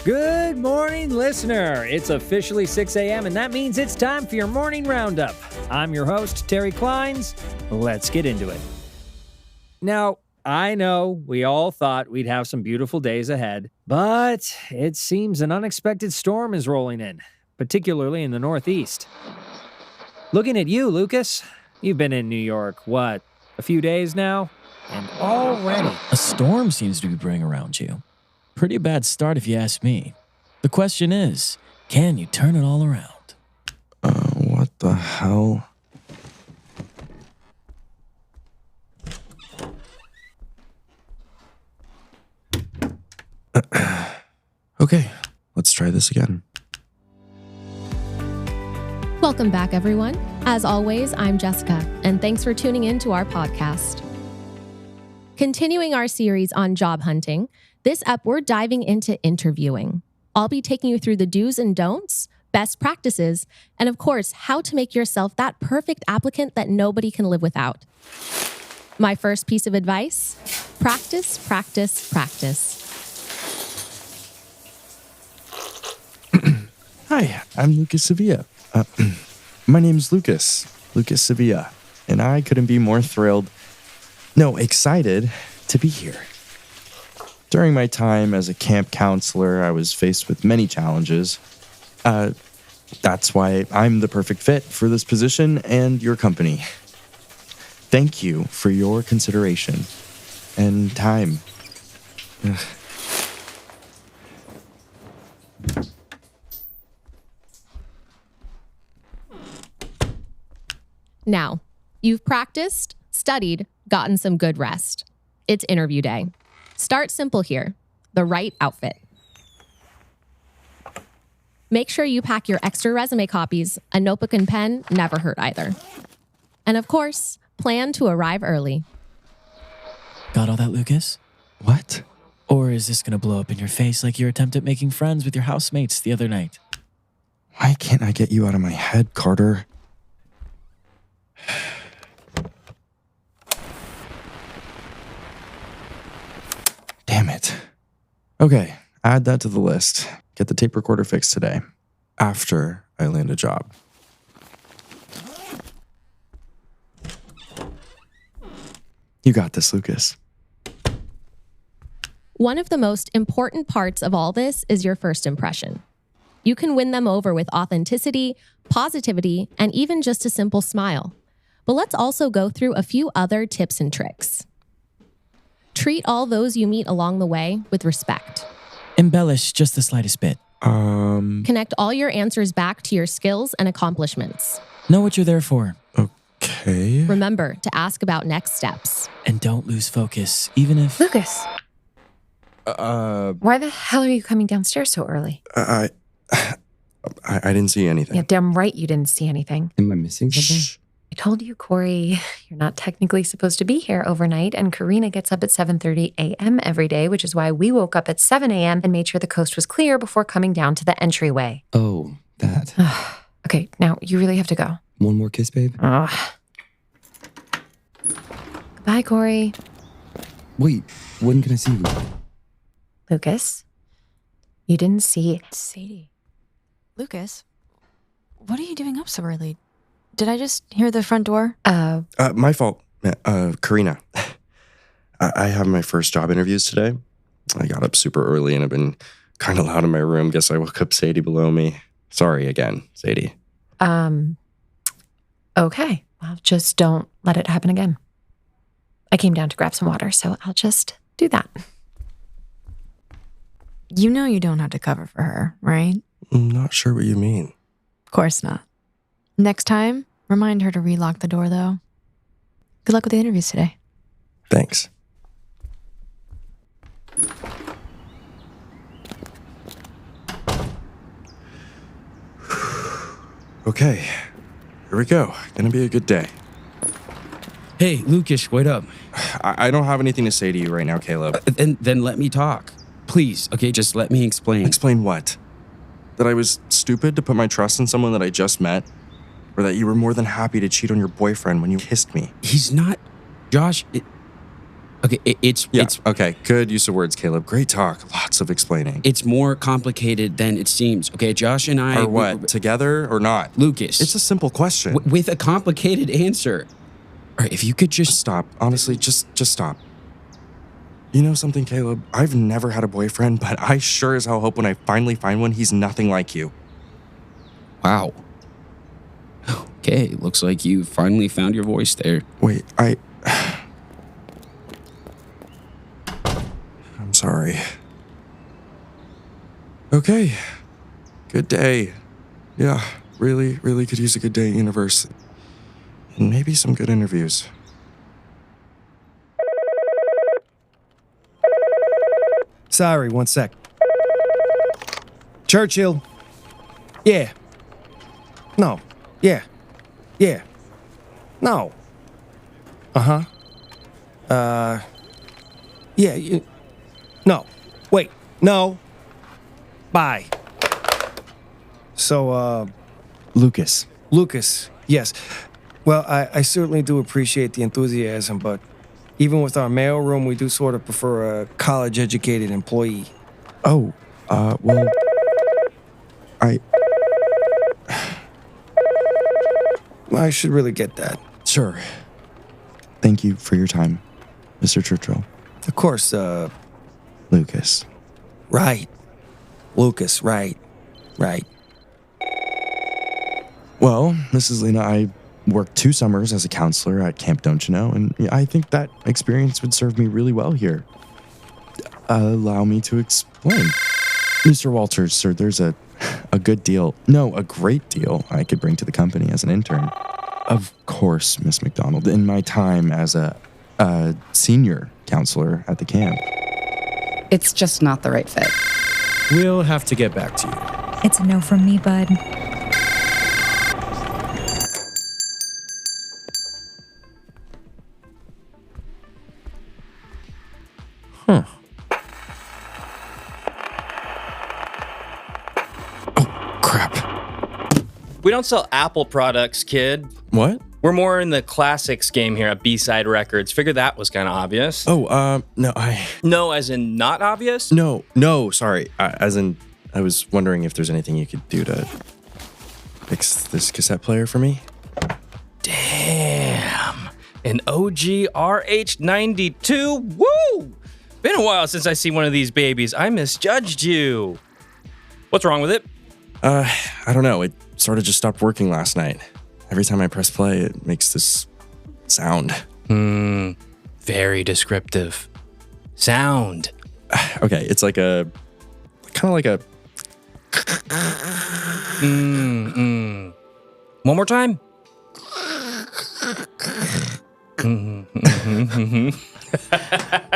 Good morning, listener. It's officially 6 a.m., and that means it's time for your morning roundup. I'm your host, Terry Kleins. Let's get into it. Now, I know we all thought we'd have some beautiful days ahead, but it seems an unexpected storm is rolling in, particularly in the Northeast. Looking at you, Lucas. You've been in New York, a few days now? And already... A storm seems to be brewing around you. Pretty bad start if you ask me. The question is, can you turn it all around? What the hell? Okay, let's try this again. Welcome back, everyone. As always, I'm Jessica, and thanks for tuning in to our podcast. Continuing our series on job hunting, this ep we're diving into interviewing. I'll be taking you through the do's and don'ts, best practices, and of course, how to make yourself that perfect applicant that nobody can live without. My first piece of advice, practice, practice, practice. Hi, I'm Lucas Sevilla. My name's Lucas Sevilla, and I couldn't be more excited to be here. During my time as a camp counselor, I was faced with many challenges. That's why I'm the perfect fit for this position and your company. Thank you for your consideration and time. Now, you've practiced, studied, gotten some good rest. It's interview day. Start simple here. The right outfit. Make sure you pack your extra resume copies. A notebook and pen never hurt either. And of course, plan to arrive early. Got all that, Lucas? What? Or is this gonna blow up in your face like your attempt at making friends with your housemates the other night? Why can't I get you out of my head, Carter? Damn it. Okay, add that to the list. Get the tape recorder fixed today, after I land a job. You got this, Lucas. One of the most important parts of all this is your first impression. You can win them over with authenticity, positivity, and even just a simple smile. But let's also go through a few other tips and tricks. Treat all those you meet along the way with respect. Embellish just the slightest bit. Connect all your answers back to your skills and accomplishments. Know what you're there for. Okay. Remember to ask about next steps. And don't lose focus, even if... Lucas, why the hell are you coming downstairs so early? I didn't see anything. Yeah, damn right you didn't see anything. Am I missing something? Shh. I told you, Corey, you're not technically supposed to be here overnight, and KARINA gets up at 7:30 a.m. every day, which is why we woke up at 7 a.m. and made sure the coast was clear before coming down to the entryway. Oh, that. Okay, now you really have to go. One more kiss, babe? Goodbye, Corey. Wait, when can I see you? Lucas, you didn't see... SADIE. Lucas, what are you doing up so early? Did I just hear the front door? My fault. KARINA. I have my first job interviews today. I got up super early and I've been kind of loud in my room. Guess I woke up SADIE below me. Sorry again, SADIE. Okay. Well, just don't let it happen again. I came down to grab some water, so I'll just do that. You know you don't have to cover for her, right? I'm not sure what you mean. Of course not. Next time, remind her to relock the door, though. Good luck with the interviews today. Thanks. Okay, here we go. Gonna be a good day. Hey, Lucas, wait up. I don't have anything to say to you right now, KALEB. Then let me talk. Please, okay, just let me explain. Explain what? That I was stupid to put my trust in someone that I just met? Or that you were more than happy to cheat on your boyfriend when you kissed me? He's not... Josh, Okay, it's Okay, good use of words, Caleb. Great talk. Lots of explaining. it's more complicated than it seems. Okay, Josh and I Or what? Together or not? Lucas. It's a simple question. With a complicated answer. All right, if you could just Stop. Honestly, just stop. You know something, Caleb? I've never had a boyfriend, but I sure as hell hope when I finally find one, he's nothing like you. Wow. Okay, looks like you finally found your voice there. Wait, I'm sorry. Okay. Good day. Yeah, really, really could use a good day at university. And maybe some good interviews. Sorry, one sec. Churchill. Yeah. No. Yeah. Yeah. No. Uh-huh. Yeah, no. Wait. No. Bye. So, Lucas. Lucas. Yes. Well, I certainly do appreciate the enthusiasm, but even with our mailroom, we do sort of prefer a college-educated employee. Oh, well, I should really get that. Sure. Thank you for your time, Mr. Churchill. Of course, Lucas. right. Lucas, right. Right. Well, Mrs. Lina, I worked 2 summers as a counselor at Camp Don't You Know, and I think that experience would serve me really well here. Allow me to explain. Mr. Walters, sir, there's a good deal, no, a great deal I could bring to the company as an intern. Of course, Miss McDonald, in my time as a senior counselor at the camp. It's just not the right fit. We'll have to get back to you. It's a no from me, bud. Huh. Oh, crap. We don't sell Apple products, kid. What? We're more in the classics game here at B-Side Records. Figured that was kind of obvious. Oh, no, No, as in not obvious? No, sorry. As in, I was wondering if there's anything you could do to fix this cassette player for me. Damn. An OG RH92? Woo! Been a while since I see one of these babies. I misjudged you. What's wrong with it? I don't know. It sort of just stopped working last night. Every time I press play, it makes this sound. Very descriptive. Sound. Okay, it's like kind of like a... One more time.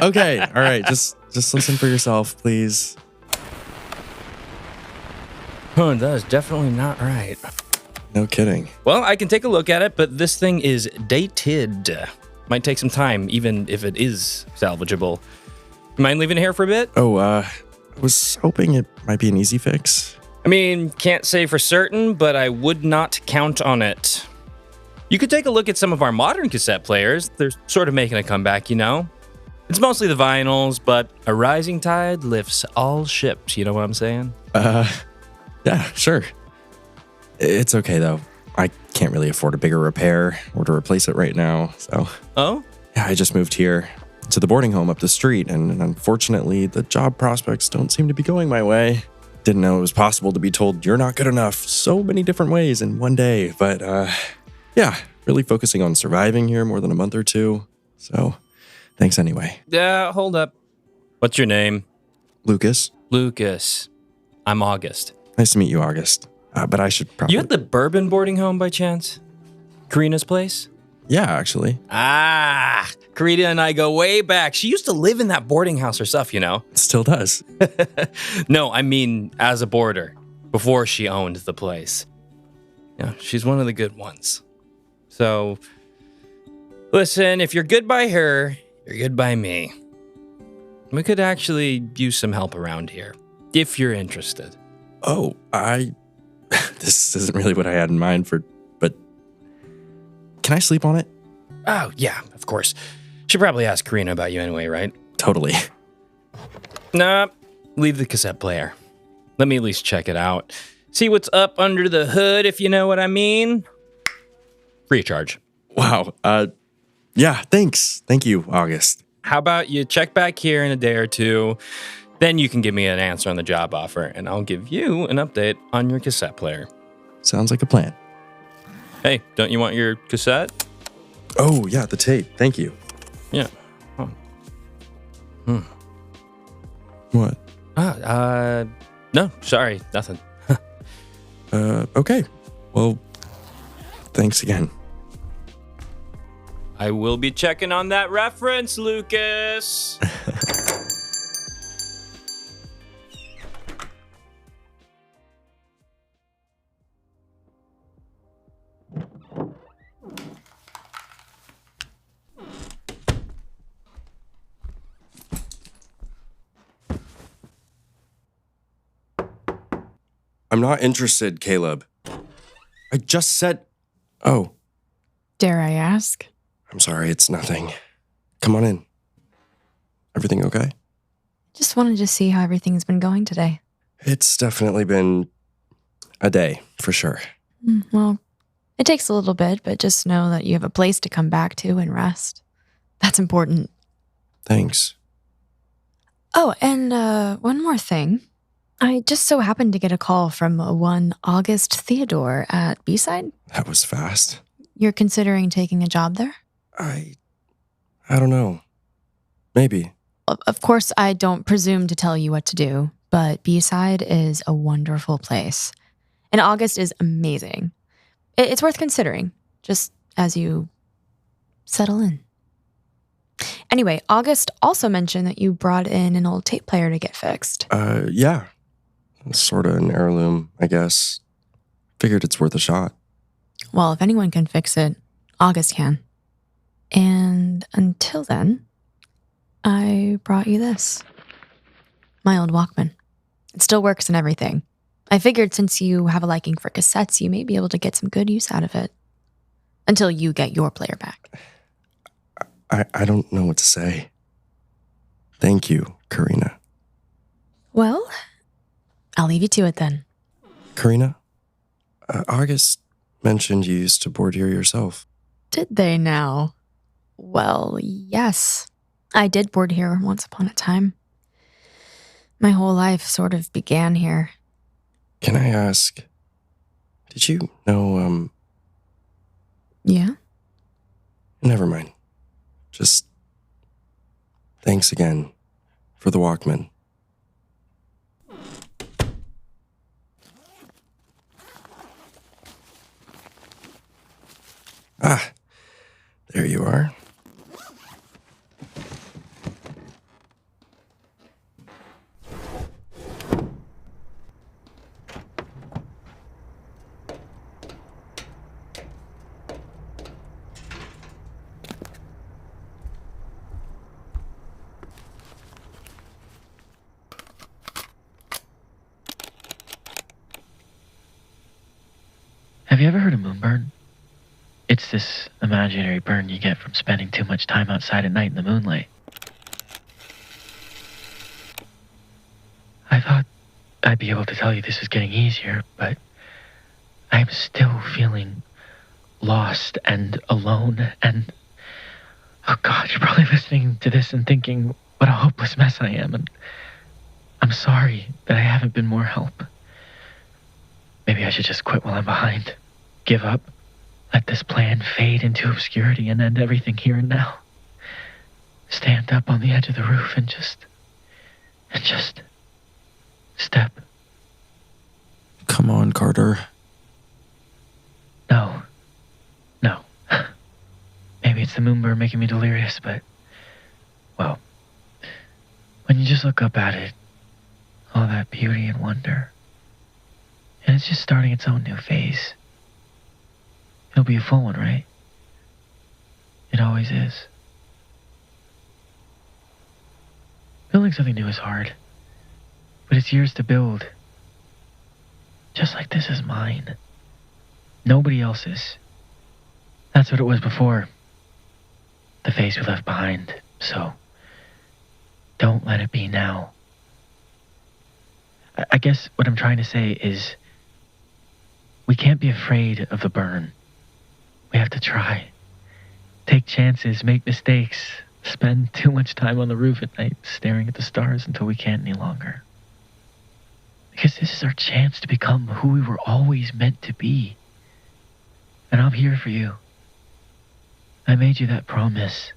Okay, all right, just listen for yourself, please. That is definitely not right. No kidding. Well, I can take a look at it, but this thing is dated. Might take some time, even if it is salvageable. You mind leaving it here for a bit? Oh, I was hoping it might be an easy fix. I mean, can't say for certain, but I would not count on it. You could take a look at some of our modern cassette players. They're sort of making a comeback, you know? It's mostly the vinyls, but a rising tide lifts all ships, you know what I'm saying? Yeah, sure. It's okay, though. I can't really afford a bigger repair or to replace it right now, so... Oh? Yeah, I just moved here to the boarding home up the street, and unfortunately, the job prospects don't seem to be going my way. Didn't know it was possible to be told you're not good enough so many different ways in one day, but, yeah, really focusing on surviving here more than a month or two, so thanks anyway. Yeah, hold up. What's your name? Lucas. Lucas. I'm August. Nice to meet you, August. But I should probably... You had the Bourbon boarding home by chance? Karina's place? Yeah, actually. Ah, Karina and I go way back. She used to live in that boarding house herself, you know? Still does. No, I mean as a boarder, before she owned the place. Yeah, she's one of the good ones. So, listen, if you're good by her, you're good by me. We could actually use some help around here, if you're interested. Oh, this isn't really what I had in mind but can I sleep on it? Oh, yeah, of course. Should probably ask CARINA about you anyway, right? Totally. Nah, leave the cassette player. Let me at least check it out. See what's up under the hood, if you know what I mean. Free of charge. Wow. Yeah, thanks. Thank you, August. How about you check back here in a day or two, then you can give me an answer on the job offer, and I'll give you an update on your cassette player. Sounds like a plan. Hey, don't you want your cassette? Oh, yeah, the tape. Thank you. Yeah. Oh. What? No, sorry, nothing. Okay. Well, thanks again. I will be checking on that reference, Lucas. I'm not interested, KALEB. I just said... Oh, Dare I ask? I'm sorry, it's nothing. Come on in. Everything okay? Just wanted to see how everything's been going today. It's definitely been a day, for sure. Well, it takes a little bit, but just know that you have a place to come back to and rest. That's important. Thanks. Oh, and one more thing. I just so happened to get a call from one August Theodore at B-Side. That was fast. You're considering taking a job there? I don't know. Maybe. Of course, I don't presume to tell you what to do, but B-Side is a wonderful place. And August is amazing. It's worth considering, just as you settle in. Anyway, August also mentioned that you brought in an old tape player to get fixed. Yeah. Sort of an heirloom, I guess. Figured it's worth a shot. Well, if anyone can fix it, August can. And until then, I brought you this. My old Walkman. It still works and everything. I figured since you have a liking for cassettes, you may be able to get some good use out of it. Until you get your player back. I don't know what to say. Thank you, CARINA. Well, I'll leave you to it then. CARINA, August mentioned you used to board here yourself. Did they now? Well, yes. I did board here once upon a time. My whole life sort of began here. Can I ask, did you know, Yeah? Never mind. Just thanks again for the Walkman. Ah, there you are. Have you ever heard of moonburn? It's this imaginary burn you get from spending too much time outside at night in the moonlight. I thought I'd be able to tell you this is getting easier, but I'm still feeling lost and alone and... Oh God, you're probably listening to this and thinking what a hopeless mess I am, and I'm sorry that I haven't been more help. Maybe I should just quit while I'm behind. Give up. Let this plan fade into obscurity and end everything here and now. Stand up on the edge of the roof and just step. Come on, Carter. No. Maybe it's the moonburn making me delirious, but, well, when you just look up at it, all that beauty and wonder, and it's just starting its own new phase. It'll be a full one, right? It always is. Building something new is hard, but it's yours to build. Just like this is mine. Nobody else's. That's what it was before. the phase we left behind, so don't let it be now. I guess what I'm trying to say is we can't be afraid of the burn. We have to try. Take chances, make mistakes, spend too much time on the roof at night staring at the stars until we can't any longer. Because this is our chance to become who we were always meant to be. And I'm here for you. I made you that promise.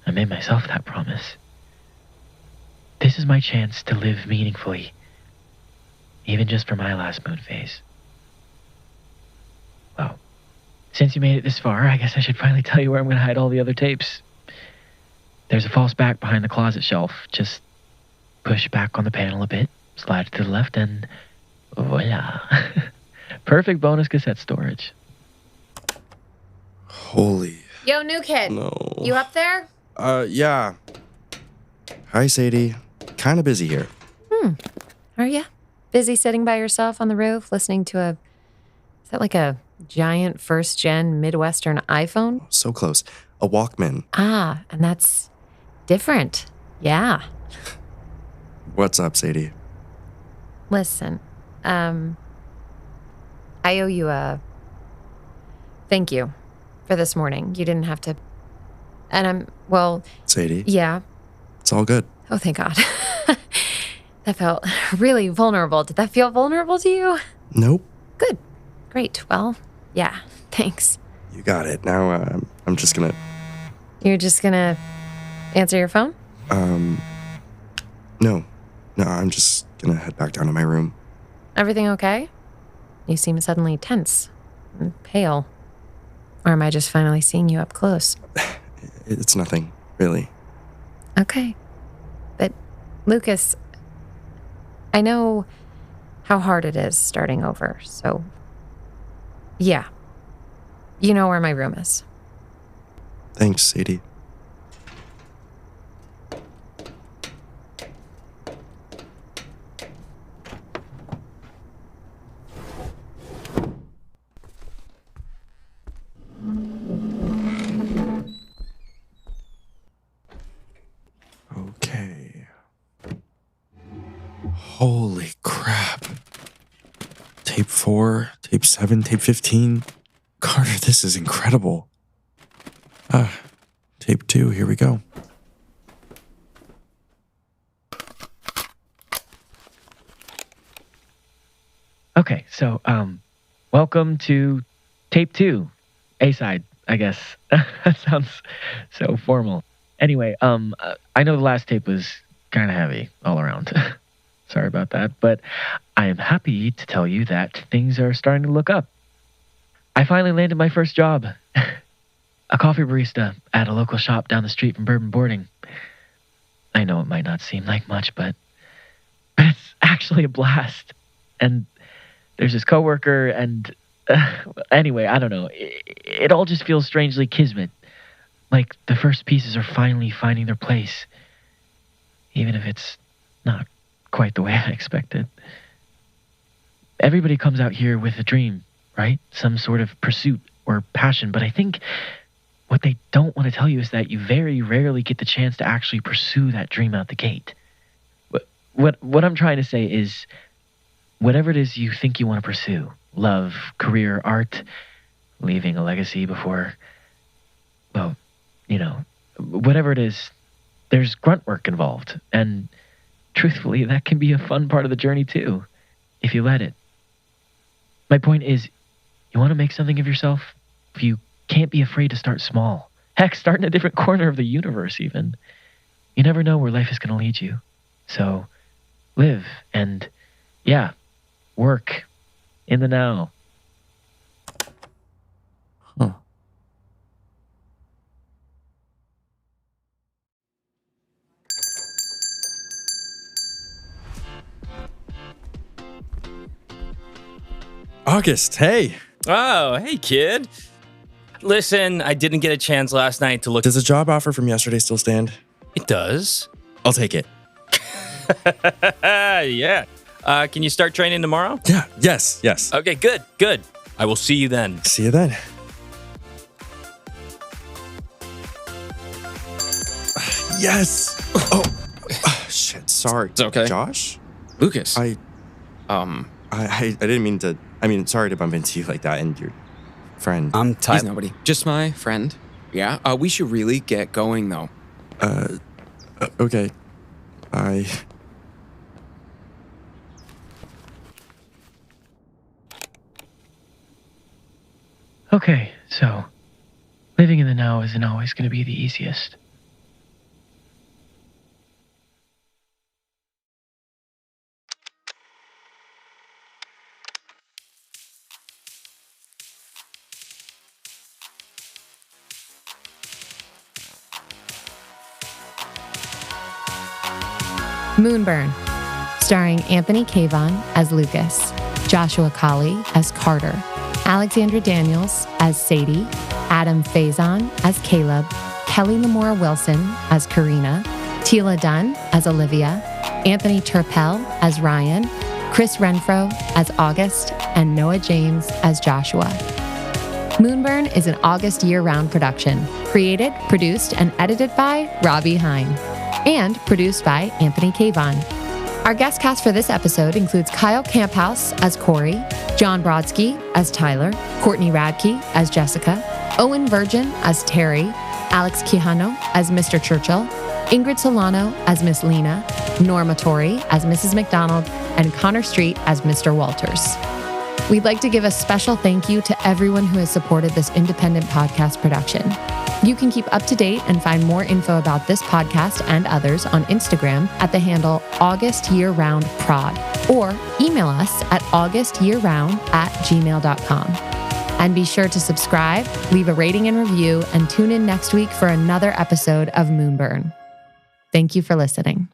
I made myself that promise. This is my chance to live meaningfully, even just for my last moon phase. Well, since you made it this far, I guess I should finally tell you where I'm going to hide all the other tapes. There's a false back behind the closet shelf. Just push back on the panel a bit, slide it to the left, and voila. Perfect bonus cassette storage. Holy. Yo, new kid. No. You up there? Yeah. Hi, Sadie. Kind of busy here. Are ya? Busy sitting by yourself on the roof listening to is that like a giant first-gen Midwestern iPhone? So close. A Walkman. Ah, and that's different. Yeah. What's up, Sadie? Listen, I owe you a thank you for this morning. You didn't have to. And Sadie? Yeah. It's all good. Oh, thank God. That felt really vulnerable. Did that feel vulnerable to you? Nope. Good. Great. Well, yeah, thanks. You got it. Now, I'm just gonna... You're just gonna answer your phone? No, I'm just gonna head back down to my room. Everything okay? You seem suddenly tense and pale. Or am I just finally seeing you up close? It's nothing, really. Okay. But, Lucas, I know how hard it is starting over, so... Yeah. You know where my room is. Thanks, Sadie. Okay. Holy crap. Tape 4, tape 7, tape 15. Carter, this is incredible. Tape 2, here we go. Okay, so, welcome to tape 2, A-side, I guess. That sounds so formal. Anyway, I know the last tape was kind of heavy all around. Sorry about that, but I am happy to tell you that things are starting to look up. I finally landed my first job. A coffee barista at a local shop down the street from Bourbon Boarding. I know it might not seem like much, but it's actually a blast. And there's this coworker, and anyway, I don't know. It all just feels strangely kismet. Like the first pieces are finally finding their place, even if it's not quite the way I expected. Everybody comes out here with a dream, right? Some sort of pursuit or passion, but I think what they don't want to tell you is that you very rarely get the chance to actually pursue that dream out the gate. What I'm trying to say is, whatever it is you think you want to pursue, love, career, art, leaving a legacy before, well, you know, whatever it is, there's grunt work involved. And truthfully, that can be a fun part of the journey too, if you let it. My point is, you want to make something of yourself? If you can't be afraid to start small. Heck, start in a different corner of the universe even. You never know where life is going to lead you. So, live and, yeah, work in the now. Huh. August, hey. Oh, hey, kid. Listen, I didn't get a chance last night to look. Does the job offer from yesterday still stand? It does. I'll take it. Yeah. Can you start training tomorrow? Yeah, yes. Okay, good. I will see you then. See you then. Yes. Oh, shit. Sorry. It's okay. Josh? Lucas. I didn't mean to. I mean, sorry to bump into you like that and your friend. I'm He's Tyler. nobody. Just my friend. Yeah. We should really get going, though. Okay. Bye. Okay, so living in the now isn't always going to be the easiest. Moonburn, starring Anthony Keyvan as Lucas, Joshua Colley as Carter, Alexandra Daniels as SADIE, Adam Faison as KALEB, Kelly Lamor Wilson as CARINA, Teala Dunn as Olivia, Anthony Turpel as Ryan, Chris Renfro as August, and Noah James as Joshua. Moonburn is an August year-round production, created, produced, and edited by Robbie, Hyne, and produced by Anthony Keyvan. Our guest cast for this episode includes Kyle Kamphaus as Corey, John Brodsky as Tyler, Courtney Radtke as Jessica, Owen Virgin as Terry, Alex Quijano as Mr. Churchill, Ingrid Solano as Miss LINA, Norma Torrey as Mrs. McDonald, and Connor Street as Mr. Walters. We'd like to give a special thank you to everyone who has supported this independent podcast production. You can keep up to date and find more info about this podcast and others on Instagram at the handle AugustYearRoundProd or email us at augustyearround@gmail.com. And be sure to subscribe, leave a rating and review, and tune in next week for another episode of Moonburn. Thank you for listening.